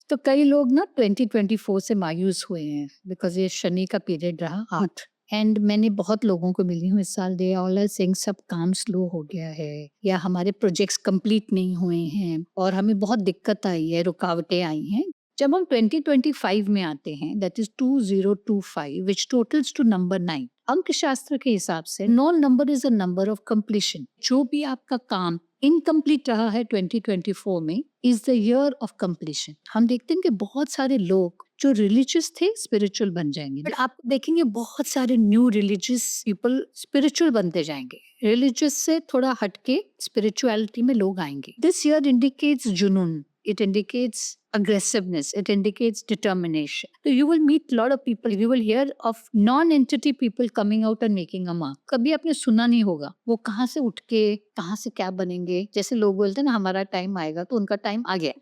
तो कई लोग ना 2024 से मायूस हुए हैं बिकॉज ये शनि का पीरियड रहा 8। एंड मैंने बहुत लोगों को मिली हूँ इस साल, दे ऑल आर सेइंग सब काम स्लो हो गया है या हमारे प्रोजेक्ट्स कंप्लीट नहीं हुए हैं और हमें बहुत दिक्कत आई है, रुकावटें आई हैं। जब हम 2025 में आते हैं, that is 2025 which totals to number 9। अंक शास्त्र के हिसाब से 9 number is a number of completion. जो भी आपका काम इनकम्प्लीट रहा है 2024 में is the year of completion. हम देखते हैं कि बहुत सारे लोग जो रिलीजियस थे स्पिरिचुअल बन जाएंगे, बट आप देखेंगे बहुत सारे न्यू रिलीजियस पीपल स्पिरिचुअल बनते जाएंगे। रिलीजियस से थोड़ा हटके स्पिरिचुअलिटी में लोग आएंगे। दिस ईयर इंडिकेट्स जुनून, it indicates aggressiveness, it indicates determination. So you will meet lot of people, you will hear of non-entity people coming out and making a mark. कभी आपने सुना नहीं होगा वो कहाँ से उठ के कहाँ से क्या बनेंगे। जैसे लोग बोलते हैं ना हमारा टाइम आएगा, तो उनका टाइम आ गया।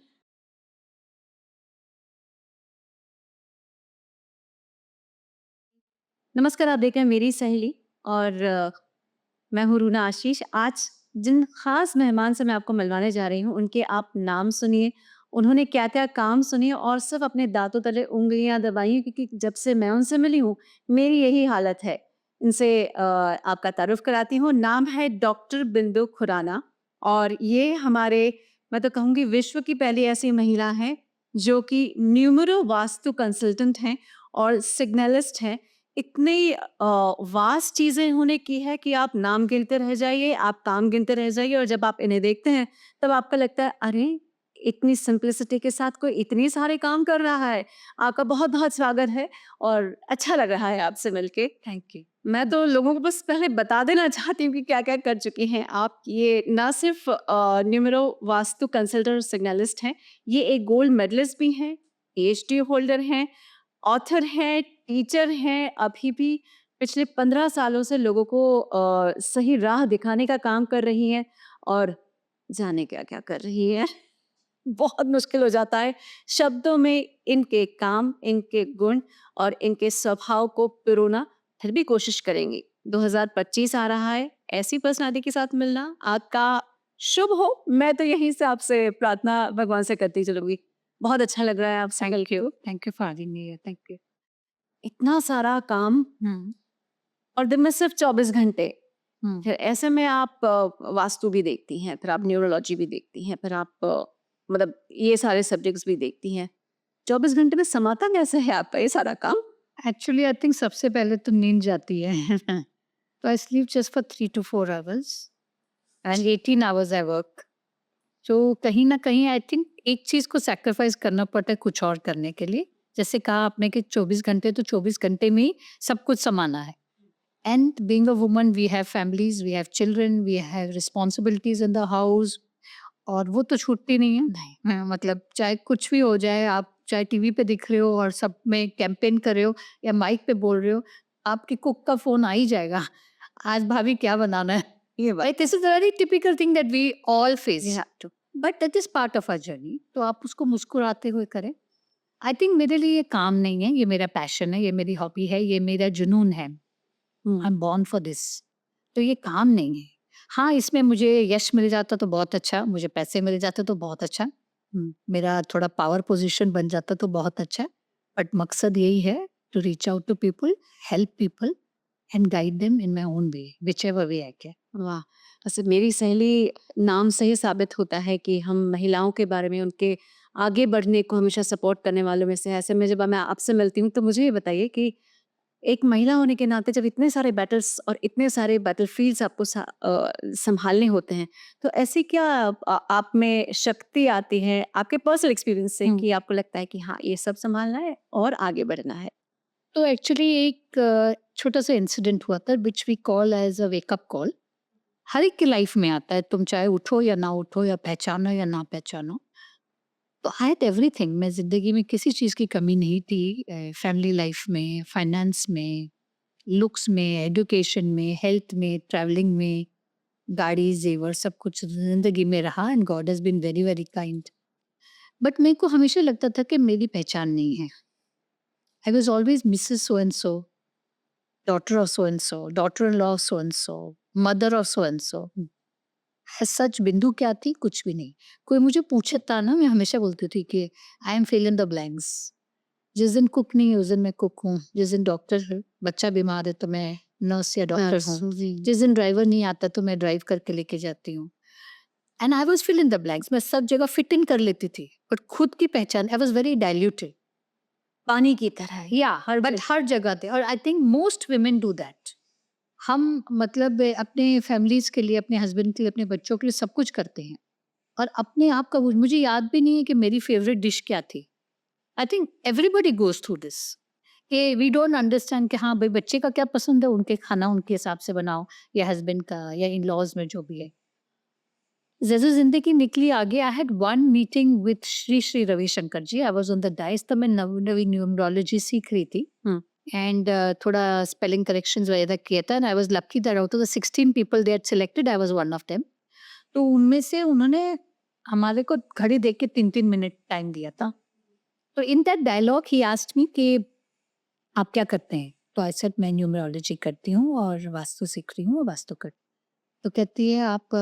नमस्कार, आप देख रहे हैं मेरी सहेली और मैं हूँ रूना आशीष। आज जिन खास मेहमान से मैं आपको मिलवाने जा रही हूँ, उनके आप नाम सुनिए, उन्होंने क्या-क्या काम सुनिए और सिर्फ अपने दाँतों तले उँगलियाँ दबाई, क्योंकि जब से मैं उनसे मिली हूँ, मेरी यही हालत है। इनसे आपका तारुफ़ कराती हूँ। नाम है डॉक्टर बिंदु खुराना और ये हमारे, मैं तो कहूँगी, विश्व की पहली ऐसी महिला हैं, जो कि न्यूमरो वास्तु कंसल्टेंट हैं और सिग्नलिस्ट हैं। इतनी वास्ट चीज़ें इन्होंने की है कि आप नाम गिनते रह जाइए, आप काम गिनते रह जाइए और जब आप इन्हें देखते हैं, तब आपको लगता है, अरे! इतनी सिंप्लिसिटी के साथ कोई इतने सारे काम कर रहा है। आपका बहुत-बहुत स्वागत है और अच्छा लग रहा है आपसे मिलके। Thank you. मैं तो लोगों को बस पहले बता देना चाहती हूँ कि क्या-क्या कर चुकी हैं आप। ये ना सिर्फ़ न्यूमेरो वास्तु कंसल्टेंट और सिग्नलिस्ट हैं, ये एक गोल्ड मेडलिस्ट भी हैं, पीएचडी होल्डर हैं, ऑथर हैं, टीचर हैं, अभी भी पिछले 15 सालों से लोगों को सही राह दिखाने का काम कर रही हैं और जाने क्या-क्या कर रही हैं। बहुत मुश्किल हो जाता है शब्दों में इनके काम, इनके गुण और इनके स्वभाव को पिरोना, फिर भी कोशिश करेंगे। 2025 आ रहा है, ऐसी पर्सनैलिटी के साथ मिलना आपका शुभ हो। मैं तो यहीं से आपसे प्रार्थना भगवान से करती चलूँगी। बहुत अच्छा लग रहा है आपसे मिलके। Thank you for having me here. Thank you. इतना सारा काम और दिन में सिर्फ 24 घंटे। फिर ऐसे में आप वास्तु भी देखती हैं, फिर आप न्यूरोलॉजी भी देखती हैं, फिर आप मतलब ये सारे सब्जेक्ट्स भी देखती हैं। 24 घंटे में समाता कैसे है आपका ये सारा काम? एक्चुअली आई थिंक सबसे पहले तो नींद जाती है तो I sleep just for 3 to 4 hours and 18 hours I work. तो कहीं न कहीं आई थिंक एक चीज़ को सैक्रिफाइस करना पड़ता है कुछ और करने के लिए। जैसे कहा आपने कि 24 घंटे तो 24 घंटे में ही सब कुछ समाना है। And being a woman we have families, we have children, we have responsibilities in the house और वो तो छूटती नहीं है। नहीं, मतलब चाहे कुछ भी हो जाए, आप चाहे टीवी पे दिख रहे हो और सब में कैंपेन कर रहे हो या माइक पे बोल रहे हो, आपके कुक का फ़ोन आ ही जाएगा। आज भाभी क्या बनाना है? ये बात Right, this is a very typical thing that we all face. We have to. But that is part of our journey, तो आप उसको मुस्कुराते हुए करें। आई थिंक मेरे लिए ये काम नहीं है, ये मेरा पैशन है, ये मेरी हॉबी है, ये मेरा जुनून है। आई हुँ। Am born for this. तो ये काम नहीं है। हाँ, इसमें मुझे यश मिल जाता तो बहुत अच्छा, मुझे पैसे मिल जाते तो बहुत अच्छा, मेरा थोड़ा पावर पोजीशन बन जाता तो बहुत अच्छा। बट मकसद यही है to reach out to people, help people and guide them in my own way, whichever way I can. वाह! वैसे मेरी सहेली नाम से ही साबित होता है कि हम महिलाओं के बारे में, उनके आगे बढ़ने को हमेशा सपोर्ट करने वालों में से हैं। ऐसे में जब मैं आपसे मिलती हूँ, तो मुझे ये बताइए कि एक महिला होने के नाते जब इतने सारे बैटल्स और इतने सारे बैटलफील्ड्स आपको संभालने होते हैं, तो ऐसी क्या आप में शक्ति आती है आपके पर्सनल एक्सपीरियंस से कि आपको लगता है कि हाँ, ये सब संभालना है और आगे बढ़ना है? तो एक्चुअली एक छोटा सा इंसिडेंट हुआ था which we call as a wake up call. हर एक की लाइफ में आता है, तुम चाहे उठो या ना उठो या पहचानो या ना पहचानो। तो आई हैड एवरीथिंग, मैं जिंदगी में किसी चीज़ की कमी नहीं थी। फैमिली लाइफ में, फाइनेंस में, लुक्स में, एजुकेशन में, हेल्थ में, ट्रैवलिंग में, गाड़ी जेवर सब कुछ जिंदगी में रहा and God has been very very kind. But मेरे को हमेशा लगता था कि मेरी पहचान नहीं है। I was always Mrs so and so, daughter of so and so, daughter-in-law of so and so, mother of so and so. सच बिंदु क्या थी? कुछ भी नहीं। कोई मुझे पूछता ना, मैं हमेशा बोलती थी कि I am fill in the blanks. जिस दिन कुक नहीं है उस दिन मैं कुक हूँ, जिस दिन डॉक्टर है, बच्चा बीमार है तो मैं नर्स या डॉक्टर हूँ, जी। जिस दिन ड्राइवर नहीं आता तो मैं ड्राइव करके लेके जाती हूँ। And I was fill in the blanks, मैं सब जगह फिट इन कर लेती थी, बट खुद की पहचान आई वाज वेरी डाइल्यूटेड। पानी की तरह या हर बट जगह। हर जगह थे, और I think most women do that. हम मतलब अपने फैमिलीज के लिए, अपने हस्बैंड के लिए, अपने बच्चों के लिए सब कुछ करते हैं, और अपने आप का मुझे याद भी नहीं है कि मेरी फेवरेट डिश क्या थी। I think everybody goes through this, कि वी डोंट अंडरस्टैंड कि हाँ भाई बच्चे का क्या पसंद है, उनके खाना उनके हिसाब से बनाओ, या हस्बैंड का, या इन लॉज में जो भी है। जैसे जिंदगी निकली आगे, I had one meeting with Shri Shri Ravishankar ji. I was on the dice, तब मैं नवी न्यूमरोलॉजी सीख रही थी, हम्म। एंड थोड़ा स्पेलिंग करेक्शंस वगैरह किया था, and I was lucky that out of the 16 people they had selected, I was one of them. तो उनमें से उन्होंने हमारे को घड़ी देख के 3-3 मिनट टाइम दिया था। तो in that dialogue he asked me कि आप क्या करते हैं? तो आई सेड मैं न्यूमरोलॉजी करती हूँ और वास्तु सीख रही हूँ और वास्तु कर। तो कहती है आप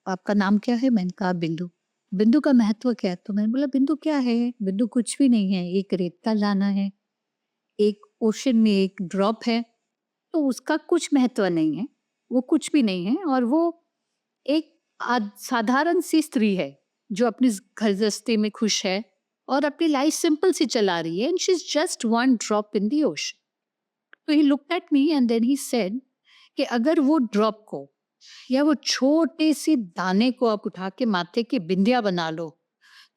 आपका नाम क्या है? मैंने कहा बिंदु। बिंदु का महत्व क्या है? तो मैंने बोला बिंदु क्या है? बिंदु कुछ भी नहीं है, एक रेत का दाना है, एक ओशन में एक ड्रॉप है, तो उसका कुछ महत्व नहीं है, वो कुछ भी नहीं है, और वो एक साधारण सी स्त्री है जो अपनी घर गृहस्थी में खुश है और अपनी लाइफ सिंपल सी चला रही है, and she is just one drop in the ocean. तो he looked at me and then he said कि अगर वो ड्रॉप को, या वो छोटे से दाने को आप उठा के माथे की बिंदिया बना लो,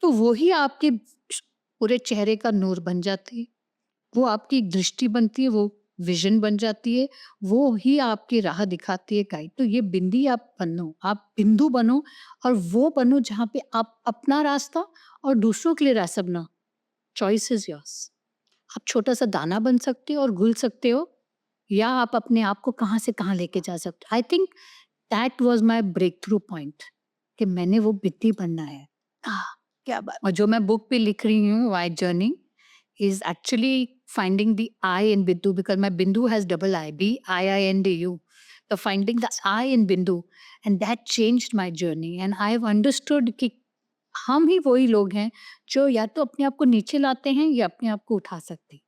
तो वो ही आपके पूरे चेहरे का नूर बन जाती है, वो आपकी एक दृष्टि बनती है, वो विजन बन जाती है, वो ही आपकी राह दिखाती है गाइड। तो ये बिंदी आप बनो, आप बिंदु बनो, और वो बनो जहाँ पे आप अपना रास्ता और दूसरों के लिए रास्ता बना। Choice is yours. आप छोटा सा दाना बन सकते हो और घुल सकते हो, या आप अपने आप को कहाँ से कहाँ लेके जा सकते हो। I think that was my breakthrough point, कि मैंने वो बिंदी बनना है। आह, क्या बात। और जो मैं बुक पे लिख रही हूँ, white journey, is actually finding the I in Bindu, because my Bindu has double I, Bindu. So finding the I in Bindu, and that changed my journey. And I've understood कि हम ही वही लोग हैं जो या तो अपने आप को नीचे लाते हैं या अपने आप को उठा सकते हैं।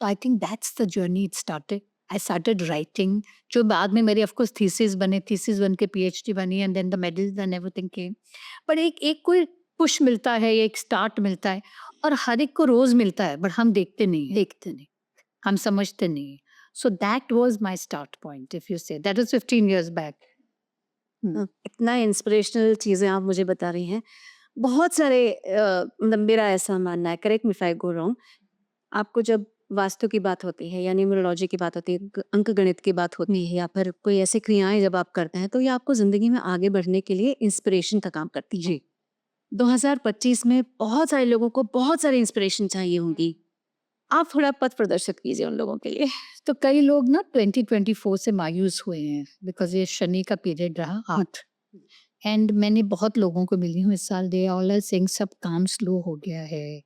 तो I think that's the journey it started. I started writing, जो बाद में मेरी ऑफकोर्स थीसिस बने, थीसिस बन के पीएचडी बनी, and then the medals and everything came. पर एक एक कोई पुश मिलता है, एक स्टार्ट मिलता है, और हर एक को रोज मिलता है, बट हम देखते नहीं, हम समझते नहीं। So that was my start point, if you say that was 15 years back. इतना इंस्पिरेशनल चीज़ें आप मुझे बता रही हैं। बहुत सारे मतलब मेरा ऐसा मानना है, correct me if I go wrong, आपको जब वास्तु की बात होती है या न्यूमरोलॉजी की बात होती है, अंक गणित की बात होती है, या फिर कोई ऐसी क्रियाएं जब आप करते हैं, तो ये आपको ज़िंदगी में आगे बढ़ने के लिए इंस्पिरेशन का काम करती है। जी। 2025 में बहुत सारे लोगों को बहुत सारी इंस्पिरेशन चाहिए होंगी। आप थोड़ा पथ प्रदर्शित कीजिए उन लोगों के लिए। तो कई लोग ना 2024 से मायूस हुए हैं, बिकॉज ये शनि का पीरियड रहा 8, एंड मैंने बहुत लोगों को मिली हूँ इस साल, दे ऑल आर सेइंग सब काम स्लो हो गया है,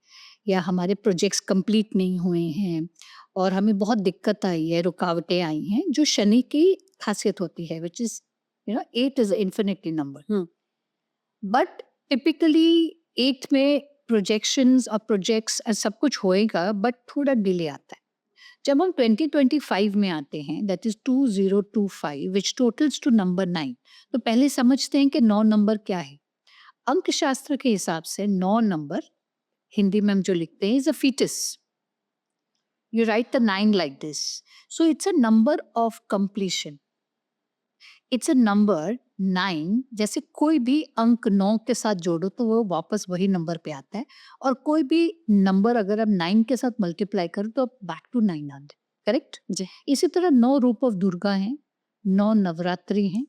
या हमारे प्रोजेक्ट्स कंप्लीट नहीं हुए हैं, और हमें बहुत दिक्कत आई है, रुकावटें आई हैं, जो शनि की खासियत होती है, which is 8 is infinity number. But typically 8 में प्रोजेक्शंस और प्रोजेक्ट्स सब कुछ होएगा, बट थोड़ा डिले आता है। जब हम 2025 में आते हैं, that is 2025 which totals to number 9, तो पहले समझते हैं कि 9 नंबर क्या है। अंक शास्त्र के हिसाब से 9 नंबर, हिंदी में हम जो लिखते हैं, is a foetus. You write the 9 like this, so it's a number of completion, it's a number 9। जैसे कोई भी अंक 9 के साथ जोड़ो तो वो वापस वही नंबर पे आता है, और कोई भी नंबर अगर आप 9 के साथ मल्टीप्लाई करो तो बैक टू 9 आते, करेक्ट जी। इसी तरह 9 रूप ऑफ दुर्गा हैं, 9 नवरात्रि हैं,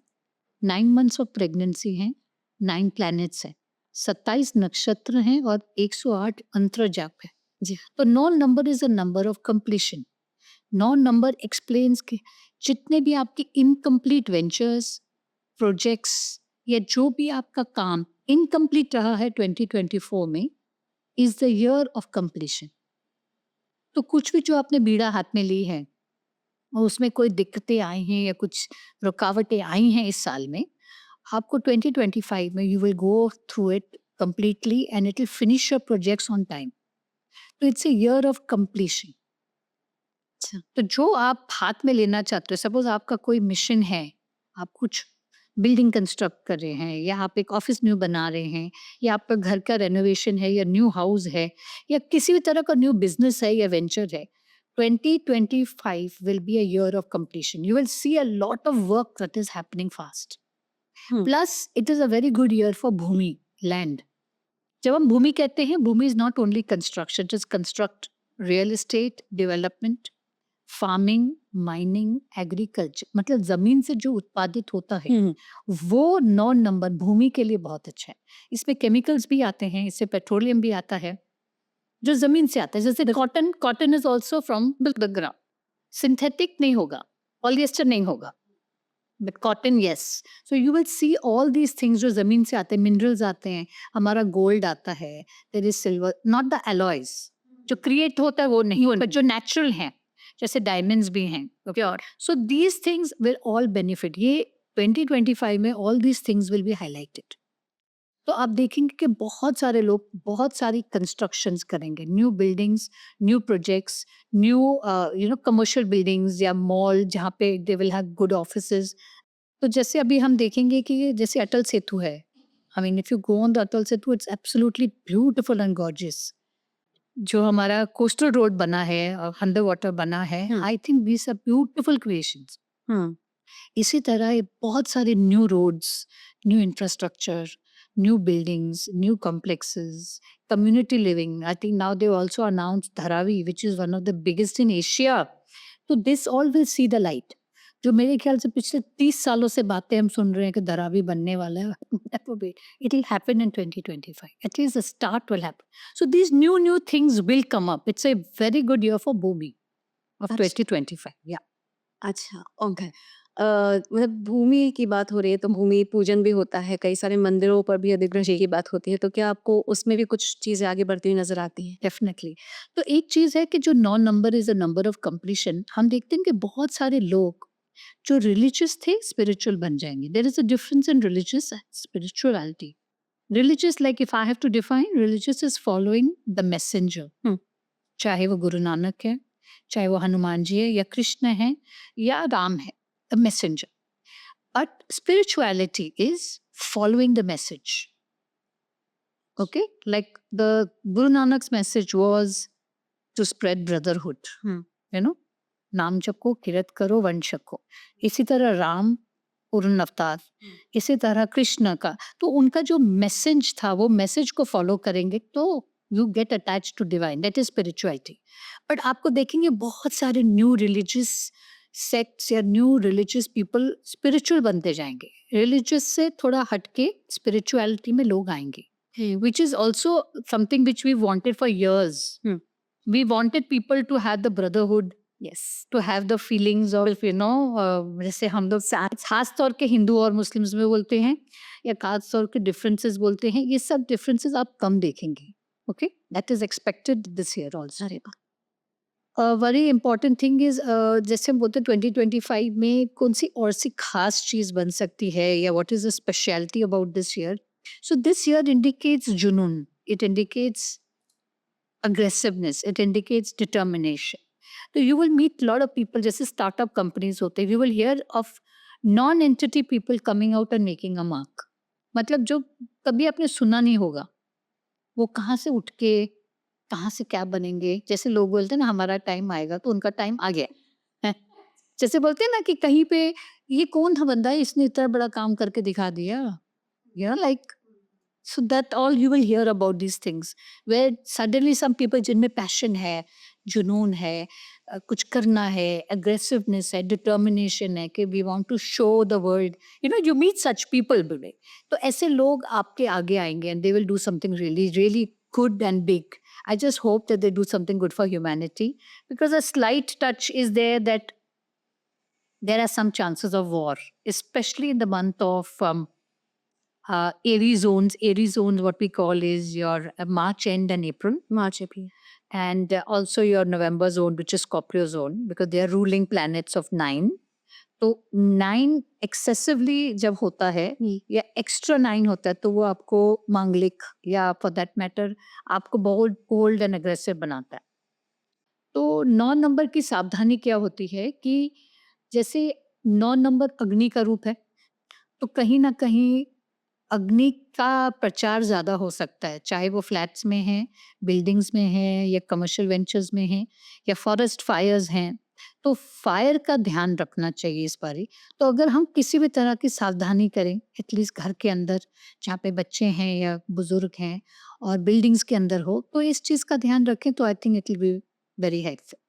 9 मंथ्स ऑफ प्रेगनेंसी हैं, 9 प्लैनेट्स हैं, 27 नक्षत्र हैं, और 108 अंतर जाप है। जी। तो 9 number is a number of completion. 9 number explains कि जितने भी आपके इनकम्प्लीट वेंचर्स, प्रोजेक्ट्स, या जो भी आपका काम इनकम्प्लीट रहा है 2024 में, is the year of completion. तो कुछ भी जो आपने बीड़ा हाथ में ली है, और उसमें कोई दिक्कतें आई हैं या कुछ रुकावटें आई हैं इस साल में, आपको 2025 में you will go through it completely and it will finish your projects on time. So it's a year of completion. अच्छा। तो जो आप हाथ में लेना चाहते हो, सपोज आपका कोई मिशन है, आप कुछ बिल्डिंग कंस्ट्रक्ट कर रहे हैं, या आप एक ऑफिस न्यू बना रहे हैं, या आपका घर का रेनोवेशन है, या न्यू हाउस है, या किसी भी तरह का न्यू बिजनेस है या वेंचर है, 2025 will be a year of completion. You will see a lot of work that is happening fast. Hmm. Plus, it is a very good year for Bhumi, land. जब हम भूमि कहते हैं, Bhoomi is not only construction, it is construct real estate, development, farming, mining, agriculture, मतलब जमीन से जो उत्पादित होता है वो 9 नंबर भूमि के लिए बहुत अच्छा है। इसमें केमिकल्स भी आते हैं, इससे पेट्रोलियम भी आता है जो जमीन से आता है। जैसे cotton, cotton is also from the ground, synthetic नहीं होगा, पॉलिएस्टर नहीं होगा, but cotton yes. So you will see all these things जो जमीन से आते हैं, मिनरल्स आते हैं, हमारा गोल्ड आता है, there is silver, not the alloys जो क्रिएट होता है वो नहीं, बट जो नेचुरल हैं, जैसे डायमंड्स भी हैं, pure. So these things will all benefit. ये 2025 में all these things will be highlighted. तो आप देखेंगे कि बहुत सारे लोग बहुत सारी कंस्ट्रक्शंस करेंगे, new buildings, new projects, new commercial buildings या मॉल जहाँ पे they will have good offices. तो जैसे अभी हम देखेंगे कि ये जैसे अटल सेतु है, I mean if you go on the Atal Setu, it's absolutely beautiful and gorgeous. जो हमारा कोस्टल रोड बना है और अंडर वाटर बना है, I think these are beautiful creations. इसी तरह ये बहुत सारे new roads, new infrastructure, new buildings, new complexes, community living. I think now they also announced Dharavi, which is one of the biggest in Asia. So this all will see the light. जो मेरे ख्याल से पिछले 30 सालों से बातें हम सुन रहे हैं कि धारावी बनने वाला है, never wait. It will happen in 2025. At least the start will happen. So these new things will come up. It's a very good year for Bhumi of 2025. Yeah. अच्छा, ओके। मतलब भूमि की बात हो रही है तो भूमि पूजन भी होता है, कई सारे मंदिरों पर भी अधिग्रहण की बात होती है, तो क्या आपको उसमें भी कुछ चीजें आगे बढ़ती हुई नजर आती हैं? डेफिनेटली। तो एक चीज है कि जो 9 number is a number of completion. हम देखते हैं कि बहुत सारे लोग जो रिलीजियस थे स्पिरिचुअल बन जाएंगे। There is a difference in religious and spirituality. Religious, like if I have to define, religious is following the messenger, चाहे वो गुरु नानक है, चाहे वो हनुमान जी है, या कृष्ण है, या राम है, the messenger. But spirituality is following the message. Okay, like the Guru Nanak's message was to spread brotherhood. You know, नाम जपो, किरत करो, वंश को। इसी तरह राम पूर्ण अवतार, इसी तरह कृष्ण का, तो उनका जो मैसेज था वो मैसेज को फॉलो करेंगे तो you get attach to divine, that is spirituality. But आपको देखेंगे बहुत सारे न्यू रिलीजियस सेक्ट्स या न्यू रिलीजियस पीपल स्पिरिचुअल बनते जाएंगे। रिलीजियस से थोड़ा हटके स्पिरिचुअलिटी में लोग आएंगे, which is also something which we wanted for years. We wanted people to have the brotherhood, yes. to have the feelings of, जैसे हम लोग खास तौर के हिंदू और मुस्लिम्स में बोलते हैं, या खास तौर के डिफरेंसेस बोलते हैं, ये सब डिफरेंसेस आप कम देखेंगे। Okay, that is expected this year also. अरे वेरी इंपॉर्टेंट थिंग इज, जैसे हम बोलते हैं 2025 में कौन सी और सी खास चीज बन सकती है, या what is the speciality about this year. So this year indicates Junun. It indicates aggressiveness. It indicates determination. So you will meet a lot of people, जैसे startup companies होते हैं, you will hear of non-entity people coming out and making a mark. मतलब जो कभी आपने सुना नहीं होगा, वो कहाँ से उठ के कहाँ से क्या बनेंगे। जैसे लोग बोलते हैं ना हमारा टाइम आएगा, तो उनका टाइम आ गया है। जैसे बोलते हैं ना कि कहीं पे ये कौन था बंदा, इसने इतना बड़ा काम करके दिखा दिया, like, so that all you will hear about these things where suddenly some people जिनमें passion है, जुनून है, कुछ करना है, aggressiveness है, determination है, कि we want to show the world, you meet such people today. तो ऐसे लोग आपके आगे आएंगे and they will do something really really good and big. I just hope that they do something good for humanity, because a slight touch is there that there are some chances of war, especially in the month of Aries zones. Aries zones, what we call is your March end and April. March April. And also your November zone, which is Scorpio zone, because they are ruling planets of 9. तो 9 excessively जब होता है या extra 9 होता है तो वो आपको मांगलिक या फॉर दैट मैटर आपको बहुत बोल्ड एंड अग्रेसिव बनाता है। तो 9 नंबर की सावधानी क्या होती है कि जैसे 9 नंबर अग्नि का रूप है, तो कहीं न कहीं अग्नि का प्रचार ज़्यादा हो सकता है, चाहे वो फ्लैट्स में है, बिल्डिंग्स में है या कमर्शियल वेंचर्स में है या फॉरेस्ट फायर्स हैं, तो फायर का ध्यान रखना चाहिए इस बारी। तो अगर हम किसी भी तरह की सावधानी करें, एटलीस्ट घर के अंदर जहाँ पे बच्चे हैं या बुजुर्ग हैं और बिल्डिंग्स के अंदर हो, तो इस चीज़ का ध्यान रखें तो I think it will be very helpful.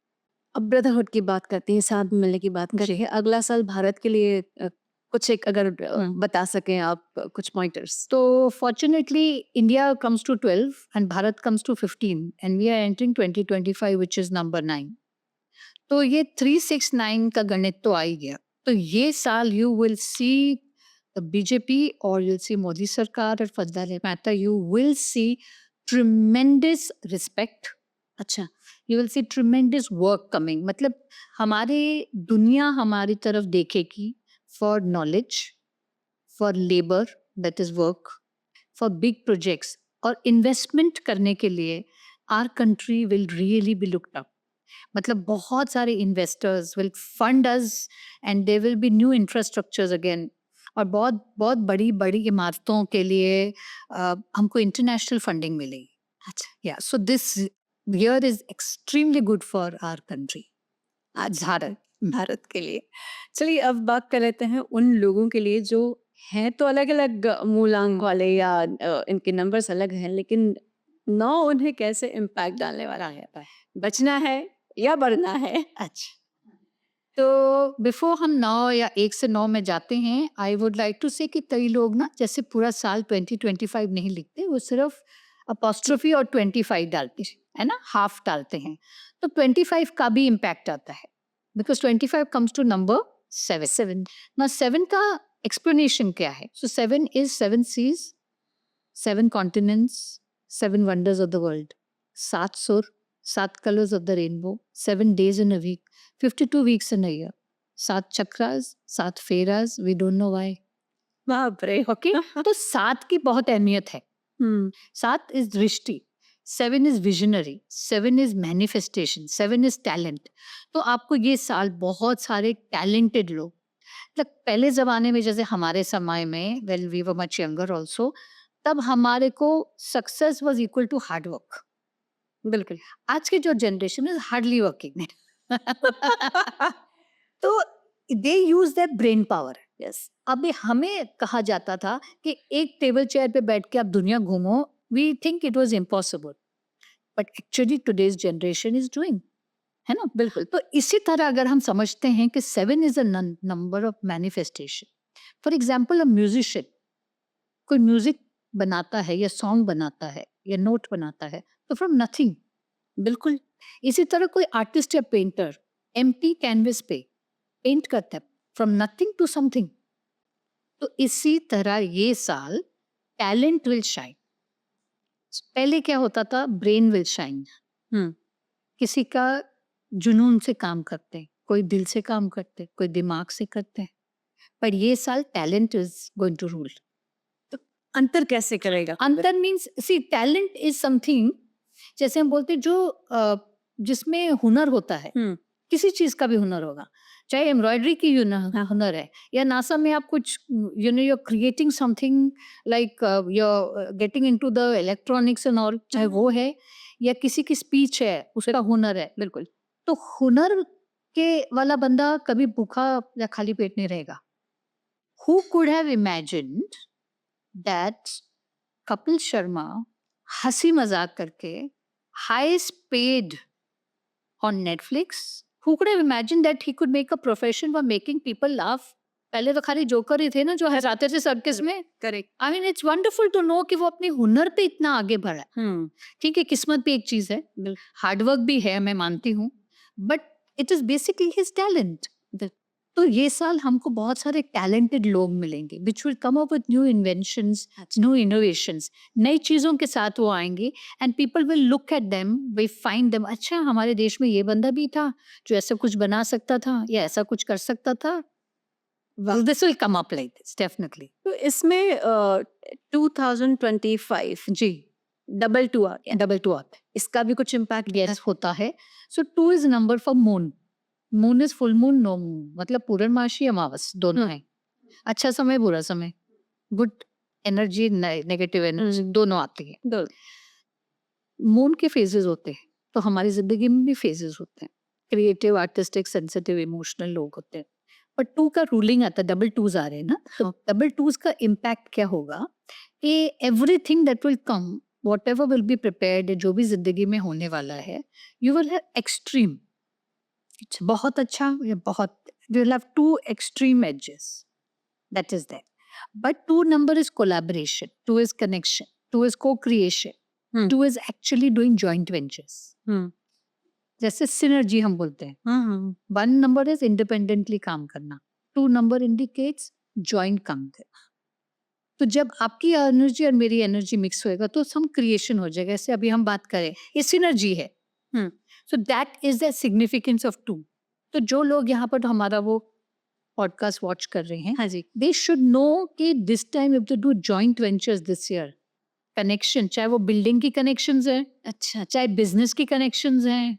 अब ब्रदरहुड की बात करते हैं, साथ मिलने की बात करते हैं। अगला साल भारत के लिए कुछ एक अगर बता सकें आप कुछ pointers. So fortunately, India comes to 12 and Bharat comes to 15 and we are entering 2025 which is number 9. तो ये 369 का गणित तो आ ही गया। तो ये साल you will see the BJP or you'll see Modi सरकार और for that matter you will see tremendous respect. अच्छा, You will see tremendous work coming. मतलब हमारे दुनिया हमारी तरफ देखेगी for knowledge, for labor that is work, for big projects और इन्वेस्टमेंट करने के लिए our country will really be looked up. मतलब बहुत सारे investors will fund us and there will be new infrastructures again और बहुत बहुत बड़ी बड़ी इमारतों के लिए हमको इंटरनेशनल फंडिंग मिलेगी। अच्छा। या so this year is extremely good for our country, आज भारत के लिए। चलिए अब बात कर लेते हैं उन लोगों के लिए जो हैं तो अलग-अलग मूलांक वाले या इनके नंबर्स अलग हैं, लेकिन 9 उन्हें कैसे इम्पैक्ट डालने वाला है? बचना है या बढ़ना है? अच्छा, तो बिफोर हम 9 या 1 से 9 में जाते हैं, आई वुड लाइक टू से कि कई लोग ना जैसे पूरा साल 2025 नहीं लिखते, वो सिर्फ अपॉस्ट्रोफी और 25 डालते हैं, है ना? हाफ डालते हैं। तो 25 का भी इम्पैक्ट आता है बिकॉज 25 कम्स टू नंबर 7। 7 ना 7 का एक्सप्लेनेशन क्या है? सो 7 is 7 seize, 7 continents, 7 wonders of the world, 7 सुर, 7 colors of the rainbow, 7 days in a week, 52 weeks in a year, 7 chakras, 7 फेराज, we don't know why. बाप रे! ओके तो 7 की बहुत अहमियत है। 7 इज दृष्टि, 7 is visionary, 7 is manifestation, 7 is talent. तो आपको ये साल बहुत सारे टैलेंटेड लोग मतलब पहले जमाने में जैसे हमारे समय में well we were much younger also, तब हमारे को success was equal to hard work. बिल्कुल। आज की जो जनरेशन इज हार्डली वर्किंग तो they use that brain power. Yes. अभी हमें कहा जाता था कि एक टेबल चेयर पे बैठ के आप दुनिया घूमो, we think it was impossible, but actually today's generation is doing, है ना? बिल्कुल। तो इसी तरह अगर हम समझते हैं कि 7 is a number of manifestation. For example a musician कोई म्यूजिक बनाता है या सॉन्ग बनाता है या नोट बनाता है तो फ्रॉम नथिंग। बिल्कुल। इसी तरह कोई आर्टिस्ट या पेंटर एम्प्टी कैनवस पे पेंट करता है फ्रॉम नथिंग टू समथिंग। तो इसी तरह ये साल टैलेंट विल शाइन। पहले क्या होता था? Brain will shine. हम्म। किसी का जुनून से काम करते हैं, कोई दिल से काम करते हैं, कोई दिमाग से करते हैं, पर ये साल talent is going to rule. अंतर कैसे करेगा? अंतर means see talent is something, जैसे हम बोलते हैं जो जिसमें हुनर होता है, हम्म। किसी चीज का भी हुनर होगा, चाहे एम्ब्रॉयडरी की हुनर है या नासा में आप कुछ you know you creating something like you getting into the electronics and all, चाहे वो है या किसी की स्पीच है उसका हुनर है। बिल्कुल। तो हुनर के वाला बंदा कभी भूखा या खाली पेट नहीं रहेगा। Who could have imagined that Kapil Sharma हंसी मजाक करके highest paid on Netflix, who could have imagined that he could make a profession for making people laugh? पहले तो खाली जोकर ही थे ना जो हंसाते थे सर्कस में। Correct. I mean it's wonderful to know कि वो अपने हुनर पे इतना आगे बढ़ा है। ठीक है, किस्मत भी एक चीज है, हार्डवर्क भी है, मैं मानती हूँ, but it is basically his talent. तो ये साल हमको बहुत सारे टैलेंटेड लोग मिलेंगे which will come up with new inventions, new innovations, नई चीज़ों के साथ वो आएंगे and people will look at them, we find them, अच्छा हमारे देश में ये बंदा भी था जो ऐसा कुछ बना सकता था या ऐसा कुछ कर सकता था। वाह! This will come up like this definitely. तो इसमें 2025 जी, डबल 2 आ गया। डबल 2 आता है। इसका भी कुछ इम्पैक्ट यस होता है। So 2 is number for moon. Moon is full moon, no moon, मतलब पूर्णमासी अमावस दोनों है। अच्छा समय, बुरा समय, गुड एनर्जी, नेगेटिव एनर्जी दोनों आती है। दो मून के फेजेस होते हैं, तो हमारी जिंदगी में भी फेजेस होते हैं। क्रिएटिव, आर्टिस्टिक, सेंसिटिव, इमोशनल लोग होते हैं। पर 2 का रूलिंग आता है, डबल 2s आ रहे हैं ना, तो डबल 2s का इम्पैक्ट क्या होगा कि everything that will come, whatever will be prepared, जो भी जिंदगी में होने वाला है, यू विल हैव एक्सट्रीम, बहुत अच्छा या बहुत, you will have 2 extreme edges, that is there. But 2 number is collaboration, 2 is connection, 2 is co-creation, Hmm. 2 is actually doing joint ventures. हम्म जैसे synergy हम बोलते हैं। हम्म 1 number is independently काम करना, 2 number indicates joint काम करना। तो जब आपकी एनर्जी और मेरी एनर्जी मिक्स होएगा तो हम क्रिएशन हो जाएगा। जैसे अभी हम बात करें, ये सिनर्जी है। Hmm so that is the significance of 2। तो जो लोग यहाँ पर हमारा वो पॉडकास्ट वॉच कर रहे हैं, हाँ जी they should know कि this time if they do joint ventures this year, connection, चाहे वो बिल्डिंग की कनेक्शंस हैं, अच्छा चाहे बिजनेस की कनेक्शंस हैं,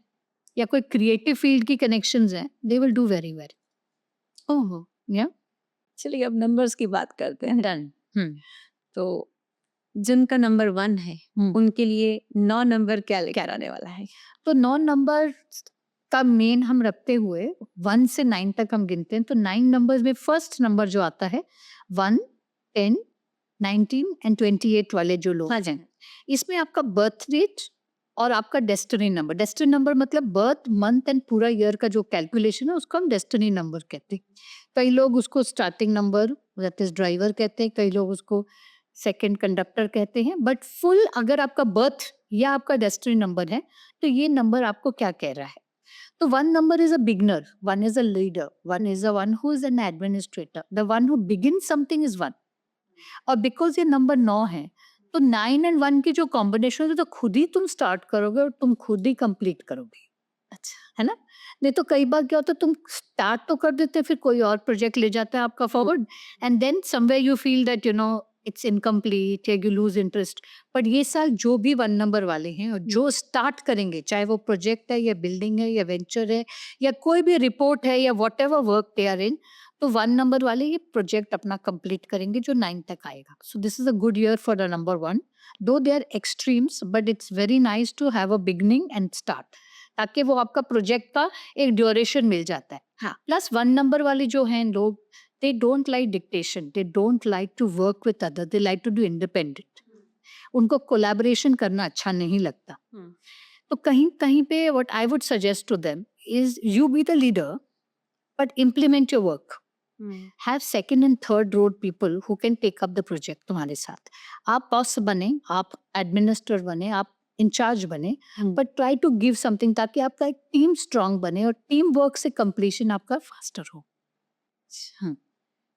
या कोई क्रिएटिव फील्ड की कनेक्शंस हैं, they will do very well. ओहो Yeah, चलिए अब नंबर्स की बात करते हैं। done. तो जिनका नंबर 1 है हम्म। उनके लिए 9 नंबर क्या लेकर आने वाला है? तो 9 नंबर का मेन हम रखते हुए 1 से 9 तक हम गिनते हैं। तो 9 नंबर्स में फर्स्ट नंबर जो आता है 1, 10, 19 एंड 28 वाले जो लोग हाँ जी हैं, इसमें आपका बर्थ डेट और आपका डेस्टिनी नंबर, डेस्टिनी नंबर मतलब बर्थ मंथ एंड पूरा ईयर का जो कैलकुलेशन है उसको हम डेस्टिनी नंबर कहते हैं। कई लोग उसको starting number that is driver कहते हैं, कई लोग उसको सेकंड कंडक्टर कहते हैं। बट फुल अगर आपका बर्थ या आपका डेस्टिनी नंबर है तो ये नंबर आपको क्या कह रहा है? तो 1 number is a beginner, 1 is a leader, 1 is a one who is an administrator, the one who begin something is 1। और बिकॉज ये नंबर 9 है तो 9 एंड 1 की जो कॉम्बिनेशन है तो खुद ही तुम स्टार्ट करोगे और तुम खुद ही कंप्लीट करोगे। अच्छा है ना? नहीं तो कई बार क्या होता है, तुम स्टार्ट तो कर देते हैं, फिर कोई और प्रोजेक्ट ले जाता है आपका forward, and then somewhere you feel that it's incomplete या यू लूज इंटरेस्ट। बट ये साल जो भी 1 नंबर वाले हैं और जो स्टार्ट करेंगे, चाहे वो प्रोजेक्ट है या बिल्डिंग है या वेंचर है या कोई भी रिपोर्ट है या whatever work they are in, तो 1 नंबर वाले ये प्रोजेक्ट अपना कंप्लीट करेंगे जो 9 तक आएगा। So this is a good year for the number 1, though they are extremes, but it's very nice to have a beginning and start, ताकि वो आपका प्रोजेक्ट का एक ड्यूरेशन मिल जाता है। हाँ। प्लस 1 नंबर वाले जो हैं लोग, they don't like dictation, they don't like to work with other, they like to do independent. उनको कोलैबोरेशन करना अच्छा नहीं लगता। तो कहीं कहीं पे what I would suggest to them is you be the leader but implement your work. Have second and third road people who can take up the project तुम्हारे साथ। आप बॉस बने, आप एडमिनिस्ट्रेटर बने, आप इंचार्ज बने, but try to give something, ताकि आपका एक टीम स्ट्रांग बने और टीम वर्क से कंप्लीशन आपका फास्टर हो।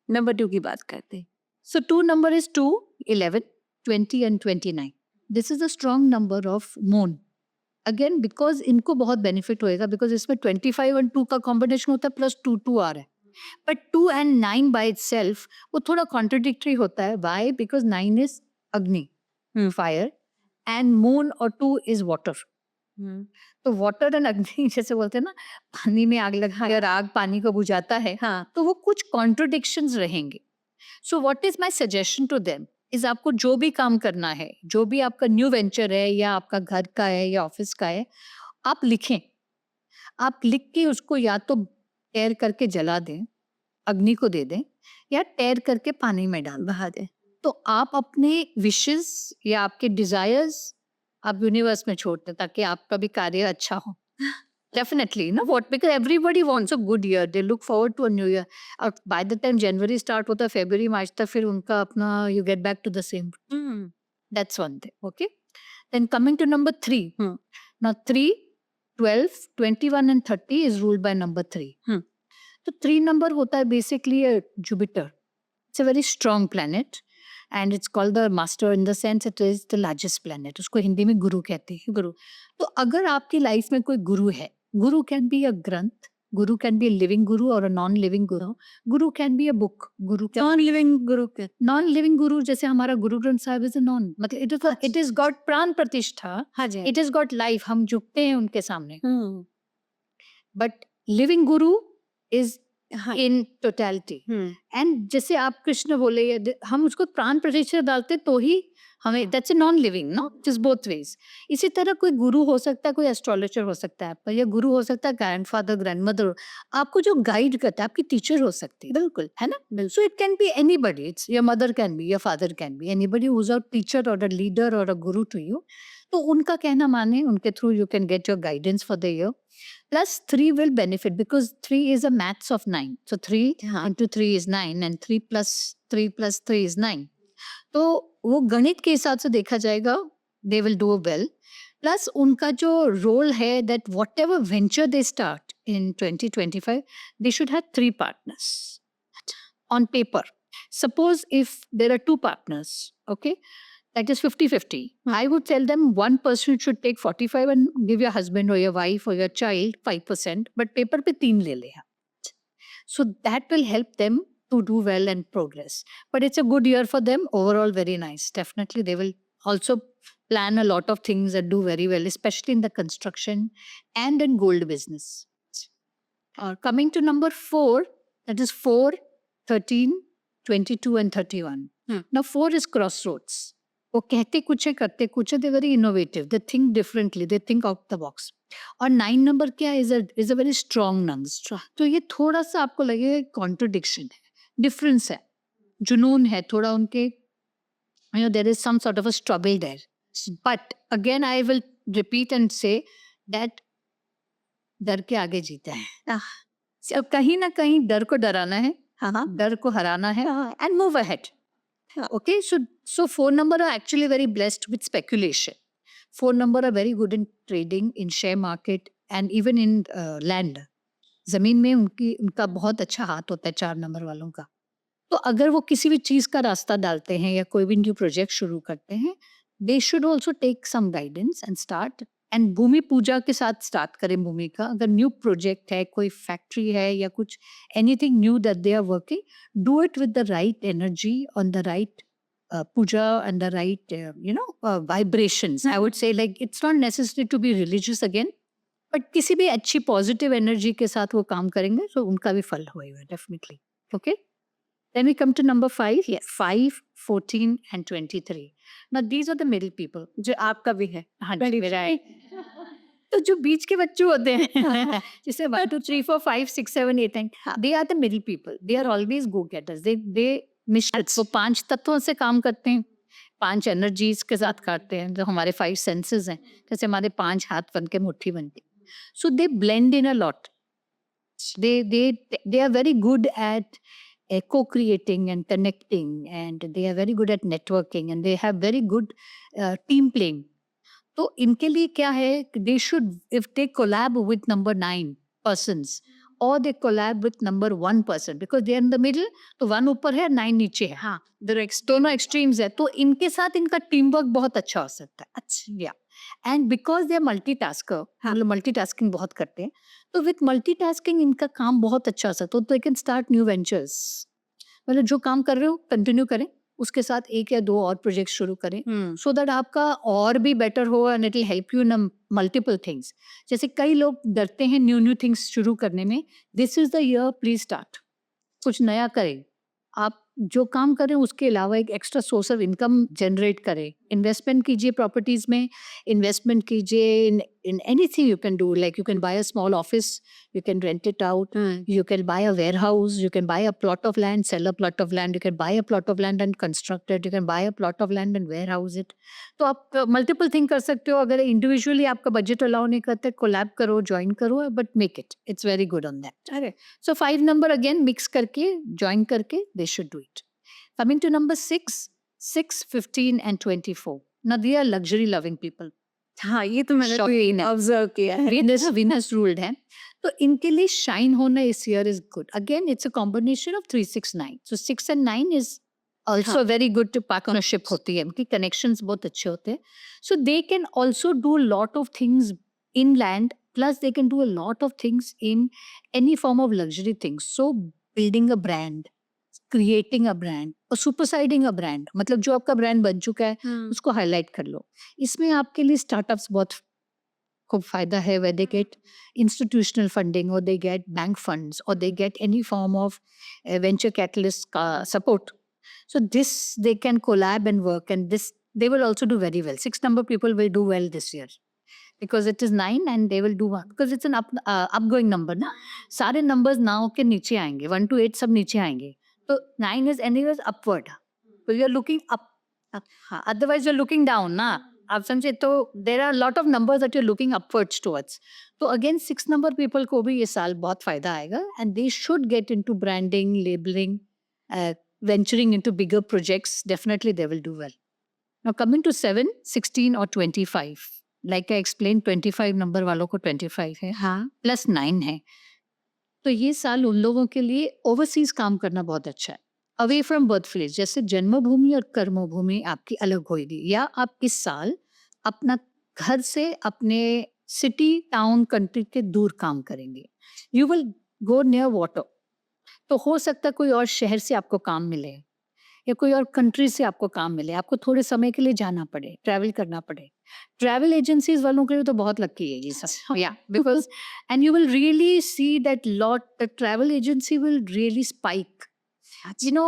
नंबर 2 की बात करते हैं। So 2 number is 2, 11, 20 and 29. This is a strong number of moon. Again because इनको बहुत benefit होएगा because इसमें 25 and 2 का combination होता है plus 2 2 आ रहा है. But 2 and 9 by itself वो थोड़ा contradictory होता है. Why? Because 9 is Agni, fire, and moon or 2 is water. तो वाटर एंड अग्नि जैसे बोलते हैं ना, पानी में आग लगा और आग पानी को बुझाता है, हाँ तो वो कुछ कॉन्ट्रोडिक्शंस रहेंगे। So what is my suggestion to them is आपको जो भी काम करना है, जो भी आपका न्यू वेंचर है या आपका घर का है या ऑफिस का है, आप लिखें। आप लिख के उसको या तो टेयर करके जला दें, अग्नि को दे दें, या टेयर करके पानी में डाल बहा दे। तो आप अपने विशेस या आपके डिजायर्स आप यूनिवर्स में छोड़ते हैं ताकि आपका भी कार्य अच्छा हो। डेफिनेटली ना, what, because everybody wants a good year, they look forward to a new year. और बाय द टाइम जनवरी स्टार्ट होता है, फरवरी मार्च तक फिर उनका अपना you get back to the same. That's one thing. Okay, then coming to number 3, now 3, 12, 21 and 30 is ruled by number 3। तो 3 नंबर होता है basically Jupiter. It's a very strong planet and it's called the master in the sense it is the largest planet. उसको हिंदी में गुरु कहते हैं, गुरु। तो अगर आपकी लाइफ में कोई गुरु है, गुरु कैन बी अ ग्रंथ, Guru can be a living guru or a non-living guru. Guru can be a book. Guru can non living गुरु के non-living guru जैसे हमारा Guru Granth Sahib is a non, मतलब it is got प्राण प्रतिष्ठा. हाँ जी It has got life. हम झुकते हैं उनके सामने. हम्म But living guru is हाँ in totality. हम्म एंड जैसे आप कृष्ण बोले हम उसको प्राण प्रतिष्ठा डालते तो ही हमें that's a non living no it is both ways. इसी तरह कोई गुरु हो सकता है, कोई एस्ट्रोलॉजर हो सकता है आपका, या गुरु हो सकता है ग्रैंडफादर ग्रैंडमदर, आपको जो गाइड करता है आपकी टीचर हो सकती है. बिल्कुल है ना. So it can be anybody. It's your mother can be, your father can be, anybody who is a teacher और अ लीडर और अ गुरु टू यू. तो उनका कहना माने, उनके through you can get your guidance for the year. Plus 3 will benefit because 3 is a maths of 9. So 3 हाँ into 3 is 9 and 3 plus 3 is 9. तो वो गणित के हिसाब से देखा जाएगा, they will do well. Plus उनका जो रोल है that whatever venture they start in 2025, they should have 3 partners on paper. Suppose if there are 2 partners, okay, that is 50-50. I would tell them one person should take 45 and give your husband or your wife or your child 5%, but paper पे 3 ले ले. So that will help them to do well and progress. But it's a good year for them overall, very nice. Definitely they will also plan a lot of things and do very well, especially in the construction and in gold business. Coming to number 4, that is 4, 13, 22 and 31. Now 4 is crossroads. वो कहते कुछ है करते कुछ है. They very innovative, they think differently, they think out the box. और 9 number क्या is a very strong number. तो ये थोड़ा सा आपको लगेगा कॉन्ट्रोडिक्शन है, डिफरेंस है, जुनून है थोड़ा उनके, you know there is some sort of a struggle there. But again I will repeat and say that डर के आगे जीता है. अब कहीं ना कहीं डर को डराना है, हाँ डर को हराना है, and move ahead. Okay, so 4 number are actually very blessed with speculation. 4 number are very good in trading, in share market and even in land. जमीन में उनका बहुत अच्छा हाथ होता है 4 नंबर वालों का. तो अगर वो किसी भी चीज का रास्ता डालते हैं या कोई भी न्यू प्रोजेक्ट शुरू करते हैं, they should also take some guidance and start. And bhoomi puja के साथ स्टार्ट करें भूमि का. अगर न्यू प्रोजेक्ट है, कोई फैक्ट्री है या कुछ anything new that they are working, do it with the right energy, on the right puja and the right vibrations. I would say, like, it's not necessary to be religious again, but किसी भी अच्छी positive energy के साथ वो काम करेंगे तो उनका भी फल होएगा definitely. Okay, then we come to number 5. Yes, 5, 14 and 23. Now these are the middle people. जो आपका भी है. हाँ जी, मेरा है. तो जो बीच के बच्चे होते हैं जैसे 1 2 3 4 5 6 7 8 9, they are the middle people. They are always go getters. They मिश्रित, वो 5 तत्वों से काम करते हैं, 5 एनर्जीज के साथ करते हैं, जो हमारे 5 सेंसेस हैं, जैसे हमारे 5 हाथ बन के मुट्ठी बनती. So they blend in a lot. they are very good at co-creating and connecting, and they are very good at networking, and they have very good team playing. तो इनके लिए क्या है, they should, if they collab with number 9 persons or they collab with number 1 person, because they are in the middle, तो 1 ऊपर है 9 नीचे है. हाँ दोनों एक्सट्रीम्स है, तो इनके साथ इनका टीम वर्क बहुत अच्छा हो सकता है. अच्छा या and because they are multitasker, हम लोग मल्टीटास्किंग बहुत करते हैं, तो विथ मल्टीटास्किंग इनका काम बहुत अच्छा हो सकता है. तो they can start new ventures. मतलब जो काम कर रहे हो कंटिन्यू करें, उसके साथ 1 या 2 और प्रोजेक्ट शुरू करें, सो दैट आपका और भी बेटर हो and it will help you in multiple things. जैसे कई लोग डरते हैं न्यू थिंग्स शुरू करने में. This is the year, please start, कुछ नया करें. आप जो काम करें उसके अलावा एक extra source of income generate करें. इन्वेस्टमेंट कीजिए, प्रॉपर्टीज में इन्वेस्टमेंट कीजिए. In anything you can do, like you can buy a small office, you can rent it out, you can buy a warehouse, you can buy a plot of land, sell a plot of land, you can buy a plot of land and construct it, you can buy a plot of land and warehouse it. तो आप multiple thing कर सकते हो. अगर individually आपका budget allow नहीं करते, collab करो, ज्वाइन करो, but make it, it's very good on that. अरे सो 5 नंबर अगेन मिक्स करके, ज्वाइन करके, they should do it. Coming to number 6, 15 and 24. Now they are luxury loving people. हाँ, ये तो मैंने ऑब्जर्व किया है. Venus ruled है, तो इनके लिए शाइन होना इस year is good. Again it's a combination of 3 6 9. So 6 and 9 is also very good partnership होती है, उनकी कनेक्शंस बहुत अच्छे होते हैं. So they can also do lot of things inland, plus they can do a lot of things in any form of luxury things. So building a brand, creating a brand और supersiding a brand, मतलब जो आपका brand बन चुका है उसको highlight कर लो. इसमें आपके लिए startups बहुत खूब फायदा है, where they get institutional funding or they get bank funds or they get any form of venture catalyst का support. So this they can collab and work, and this they will also do very well. 6 number people will do well this year because it is 9 and they will do one because it's an upgoing number ना. सारे numbers now के नीचे आएंगे, 1 to 8 सब नीचे आएंगे. तो 9 is anyways upward. So you are looking up. हाँ, otherwise you're looking down ना. आप समझे तो there are a lot of numbers that you're looking upwards towards. तो again 6 number people को भी ये साल बहुत फायदा आएगा, and they should get into branding, labeling, venturing into bigger projects. Definitely they will do well. Now coming to 7, 16 or 25. Like I explained, 25 number वालों को 25 है, हाँ plus 9 है. तो ये साल उन लोगों के लिए ओवरसीज काम करना बहुत अच्छा है. अवे फ्रॉम बर्थ प्लेस, जैसे जन्मभूमि और कर्मभूमि आपकी अलग होगी, या आप इस साल अपना घर से अपने सिटी, टाउन, कंट्री के दूर काम करेंगे. You will go near water. तो हो सकता है कोई और शहर से आपको काम मिले या कोई और कंट्री से आपको काम मिले, आपको थोड़े समय के लिए जाना पड़े, ट्रैवल करना पड़े. ट्रैवल एजेंसीज वालों के लिए तो बहुत लकी है ये सब. या because and you will really see that lot the travel agency will really spike. You know,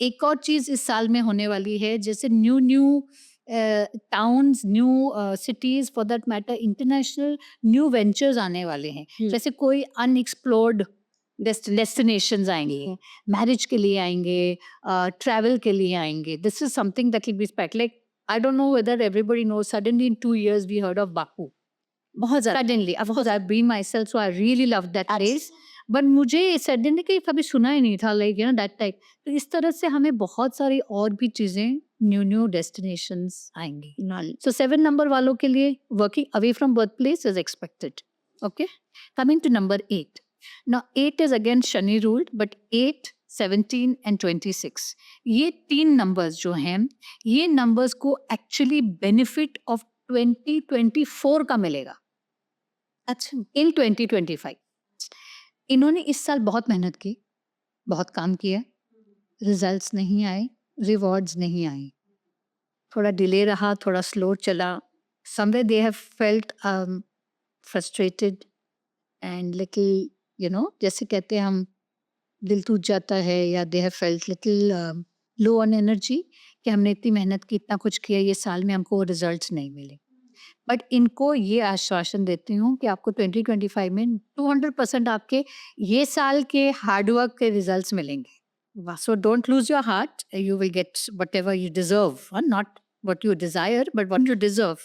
एक और चीज इस साल में होने वाली है, जैसे new towns, new cities, for that matter international new ventures आने वाले हैं. जैसे कोई अनएक्सप्लोर्ड डेस्टिनेशंस आएंगे, मैरिज के लिए आएंगे, ट्रैवल के लिए आएंगे. This is something that will be expect. Like I don't know whether everybody knows, suddenly in 2 years we heard of Baku. बहुत ज्यादा Suddenly, of course, I've been myself, so I really love that place. But मुझे suddenly कहीं कभी सुना ही नहीं था, like you know that type. तो इस तरह से हमें बहुत सारी और भी चीजें, न्यू डेस्टिनेशंस आएंगी. सो 7 नंबर वालों के लिए working away from birth place is expected. Okay, coming to number 8. Now 8 is again Shani ruled, but 8, 17 and 26, ये 3 नंबर्स जो हैं, ये नंबर्स को एक्चुअली बेनिफिट ऑफ 2024 का मिलेगा. अच्छा इन 2025 इन्होंने इस साल बहुत मेहनत की, बहुत काम किया, रिजल्ट्स नहीं आए, रिवॉर्ड्स नहीं आए, थोड़ा डिले रहा, थोड़ा स्लो चला. Somewhere they have felt frustrated and little, you know, जैसे कहते हैं हम, दिल टूट जाता है, या they have felt little low on energy कि हमने इतनी मेहनत की, इतना कुछ किया, ये साल में हमको वो रिजल्ट्स नहीं मिले. बट इनको ये आश्वासन देती हूँ कि आपको 2025 में 200% आपके ये साल के हार्डवर्क के रिजल्ट्स मिलेंगे. So don't lose your heart, you will get what ever you deserve, not what you desire but what you deserve.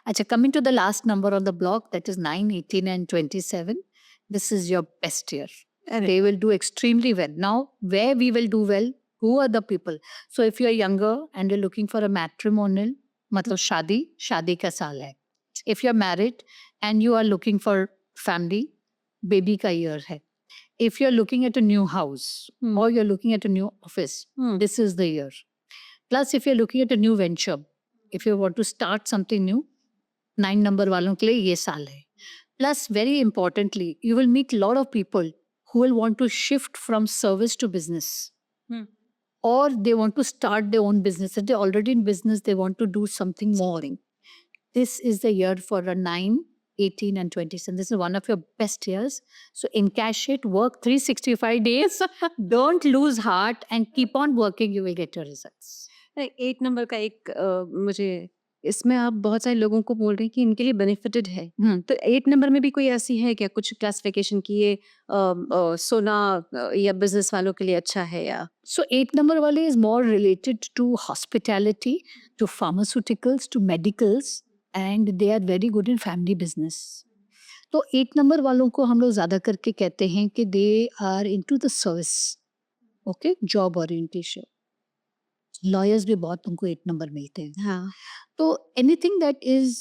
अच्छा, coming to the last number on the block, that is 9, 18 and 27. This is your best year. And they will do extremely well. Now, where we will do well, who are the people? So if you're younger and you're looking for a matrimonial, मतलब शादी का साल है. If you're married and you are looking for family, baby का year है. If you're looking at a new house or you're looking at a new office, this is the year. Plus, if you're looking at a new venture, if you want to start something new, 9 number वालों के लिए ये साल है. Plus, very importantly, you will meet a lot of people who will want to shift from service to business. Or they want to start their own business. If they're already in business, they want to do something more. This is the year for a 9, 18 and 27. This is one of your best years. So encash it, work 365 days. Don't lose heart and keep on working. You will get your results. 8 number का एक मुझे इसमें आप बहुत सारे लोगों को बोल रहे हैं कि इनके लिए बेनिफिटेड है. तो 8 नंबर में भी कोई ऐसी है क्या कुछ क्लासिफिकेशन की ये सोना या बिजनेस वालों के लिए अच्छा है या? So 8 number wale is more related to hospitality, to pharmaceuticals, to medicals, and they are very good in family business. तो 8 number वालों को हम लोग ज़्यादा करके कहते हैं कि they are into the service, okay, job orientation. Lawyers भी बहुत उनको 8 number मिलते हैं. हाँ. तो anything that is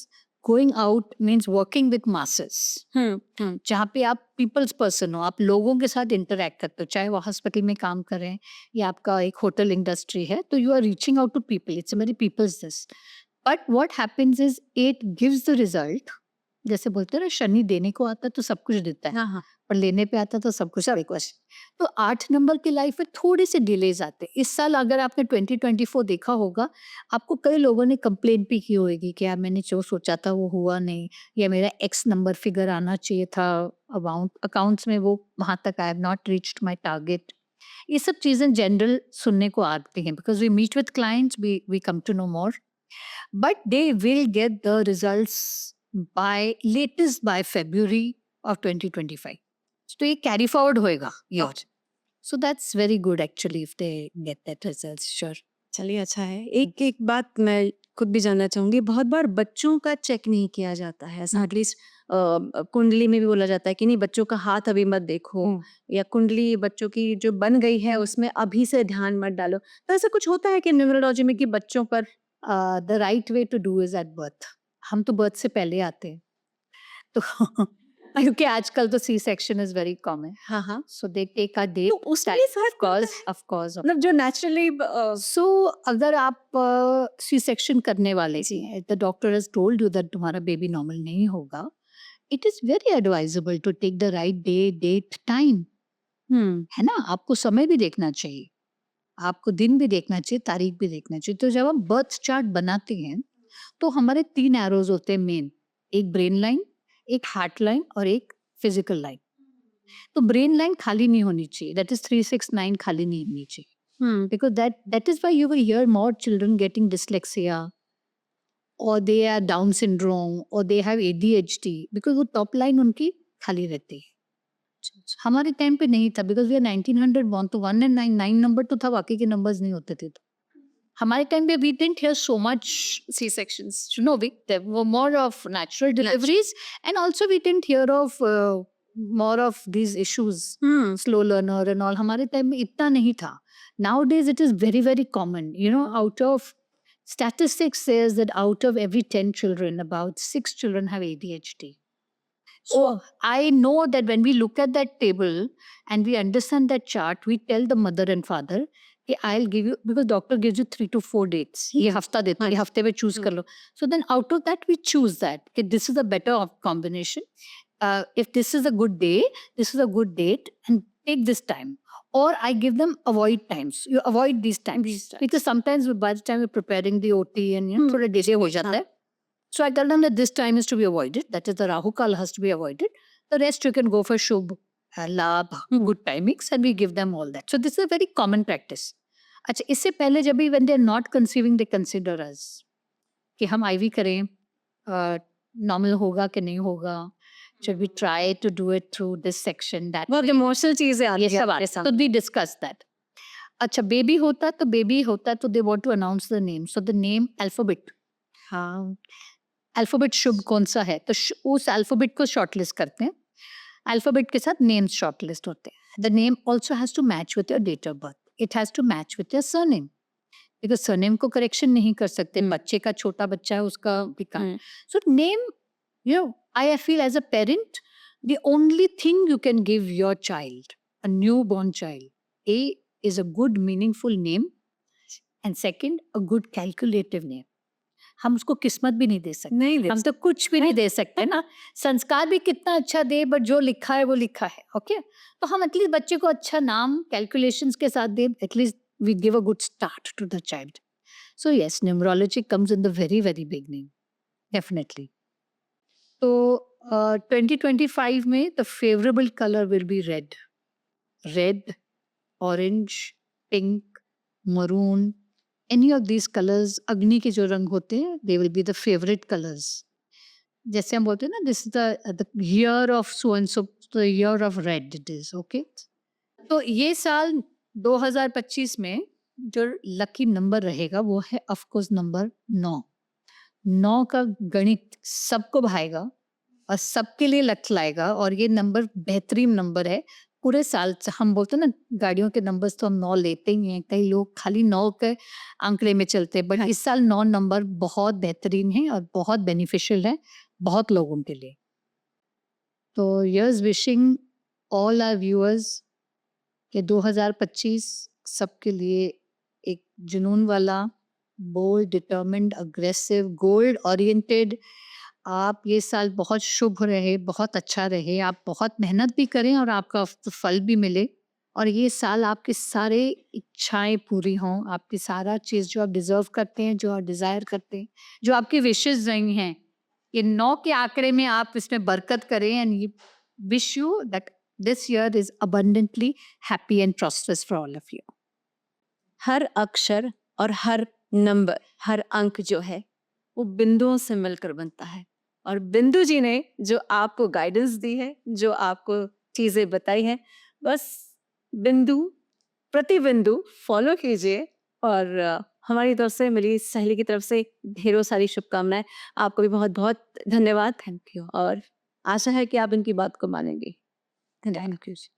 going out means working with masses. जहाँ पे आप पीपल्स पर्सन हो, आप लोगों के साथ इंटरेक्ट करते हो, चाहे वो हॉस्पिटल में काम कर रहे हैं या आपका एक होटल इंडस्ट्री है, तो you are reaching out to people. It's very people's this. But what happens is it gives the result जैसे बोलते हैं ना, शनि देने को आता है तो सब कुछ देता है, हाँ, हाँ। पर लेने पे आता है तो सब कुछ रिक्वेस्ट। तो 8 नंबर की लाइफ में थोड़े से डिलेज आते हैं। इस साल अगर आपने 2024 देखा होगा, आपको कई लोगों ने कंप्लेंट भी की होगी कि यार मैंने जो सोचा था वो हुआ नहीं, या मेरा एक्स नंबर फिगर आना चाहिए था अमाउंट अकाउंट्स में, वो वहां तक I have not reached my target. ये सब चीजें जनरल सुनने को आती हैं, because we meet with clients, we come to know more, but they will get the results by latest by February of 2025. So ये carry forward होएगा year. So that's very good actually if they get that results, sure. चलिए अच्छा है। एक बात मैं खुद भी जानना चाहूँगी, बहुत बार बच्चों का चेक नहीं किया जाता है, ऐसा एटलीस्ट कुंडली में भी बोला जाता है कि नहीं बच्चों का हाथ अभी मत देखो, या कुंडली बच्चों की जो बन गई है उसमें अभी से ध्यान मत डालो। तो ऐसा कुछ होता है कि न्यूमरोलॉजी में कि बच्चों पर The right way to do is at birth. हम तो birth से पहले आते हैं, तो क्योंकि आजकल तो C section is very common, हाँ, हाँ। so they take a date. तो उसमें फर्क पड़ता है? Of course. मतलब जो नेचुरली सो अगर आप सी सेक्शन करने वाले जी। हैं, the doctor has told you that तुम्हारा बेबी नॉर्मल नहीं होगा, it is very advisable to take the right day, date, time, है ना। आपको समय भी देखना चाहिए, आपको दिन भी देखना चाहिए, तारीख भी देखना चाहिए। तो जब हम बर्थ चार्ट बनाते हैं तो हमारे 3 एरोज होते हैं मेन, एक ब्रेन लाइन, एक हार्ट लाइन और एक फिजिकल लाइन। तो ब्रेन लाइन खाली नहीं होनी चाहिए, दैट इज 369 खाली नहीं होनी चाहिए, because that is why you will hear more children getting dyslexia, or they are down syndrome, or they have ADHD, because वो टॉप लाइन उनकी खाली रहती है। हमारे टाइम पे नहीं था, बिकॉज वी आर 1900 born, तो 1 and 9 9 नंबर तो था, बाकी के नंबर्स नहीं होते थे। तो हमारे टाइम पे we didn't hear so much C sections, no, we there were more of natural deliveries, and also we didn't hear of more of these issues, slow learner and all। हमारे time में इतना नहीं था। Nowadays it is very very common, you know, out of statistics says that out of every 10 children, about 6 children have ADHD. So I know that when we look at that table and we understand that chart, we tell the mother and father कि I'll give you, because doctor gives you 3 to 4 dates, ये हफ्ता देता है, ये हफ्ते में choose कर लो। So then out of that we choose that कि this is a better combination, if this is a good day, this is a good date, and take this time, or I give them avoid times, you avoid these times, because sometimes by the time we're preparing the OT and you know थोड़ा delay हो जाता है। So I tell them that this time is to be avoided, that is the Rahu Kal has to be avoided, the rest you can go for Shubh, Labh, good timings, and we give them all that. So this is a very common practice. अच्छा, इससे पहले जब भी when they are not conceiving, they consider us कि हम IV करें, normal होगा कि नहीं होगा, should we try to do it through this section, that बहुत इमोशनल चीजें आती ये हैं सब आपके आते साथ। तो we discuss that। अच्छा, बेबी होता तो they want to announce the name, so the name alphabet, हाँ, अल्फाबेट शुभ कौन सा है, तो उस अल्फाबेट को शॉर्टलिस्ट करते हैं, अल्फाबेट के साथ नेम्स शॉर्टलिस्ट होते हैं। The name also has to match with your date of birth, it has to match with your surname, because surname को करेक्शन नहीं कर सकते, बच्चे का छोटा बच्चा है उसका विकार। So name, you know, I feel as a parent the only thing you can give your child, a newborn child, A is a good meaningful name, and second a good calculative name. हम उसको किस्मत भी नहीं दे सकते, नहीं दे हम तो कुछ भी नहीं दे सकते ना, संस्कार भी कितना अच्छा दे, बट जो लिखा है वो लिखा है। ओके, तो हम एटलीस्ट बच्चे को अच्छा नाम कैलकुलेशंस के साथ they, at least we give a good start to the child. So yes, numerology comes in the very very beginning, definitely. तो 2025 में the favourable colour will be red, red, orange, pink, maroon, any of these colors, अग्नि के जो रंग होते हैं, they will be the favorite colors। जैसे हम बोलते हैं ना, this is the year of so and so, the year of red it is, okay। तो ये साल 2025 में जो लकी नंबर रहेगा वो है ऑफ कोर्स नंबर 9। 9 का गणित सबको भाएगा और सबके लिए लक लाएगा, और ये नंबर बेहतरीन नंबर है पूरे साल से। हम बोलते हैं ना, गाड़ियों के नंबर्स तो हम 9 लेते ही हैं, कई लोग खाली 9 के आंकड़े में चलते हैं, बट इस साल 9 नंबर बहुत बेहतरीन है और बहुत बेनिफिशियल है बहुत लोगों के लिए। तो yes, wishing all our viewers कि 2025 सबके लिए एक जुनून वाला, bold, determined, aggressive, goal oriented, आप ये साल बहुत शुभ रहे, बहुत अच्छा रहे, आप बहुत मेहनत भी करें और आपका फल भी मिले और ये साल आपकी सारे इच्छाएँ पूरी हों, आपकी सारा चीज़ जो आप डिज़र्व करते हैं, जो आप डिज़ायर करते हैं, जो आपकी विशेज़ रही हैं, ये 9 के आंकड़े में आप इसमें बरकत करें एंड ये wish you that this year is abundantly happy and prosperous for all of you. हर अक्षर और हर नंबर, हर अंक जो है, वो बिंदुओं से मिलकर बनता है और बिंदु जी ने जो आपको गाइडेंस दी है, जो आपको चीज़ें बताई हैं, बस बिंदु, प्रति बिंदु फॉलो कीजिए और हमारी तरफ से, मेरी सहेली की तरफ से ढेरों सारी शुभकामनाएँ। आपको भी बहुत-बहुत धन्यवाद। थैंक यू और आशा है कि आप इनकी बात को मानेंगी। धन्यवाद। Thank you.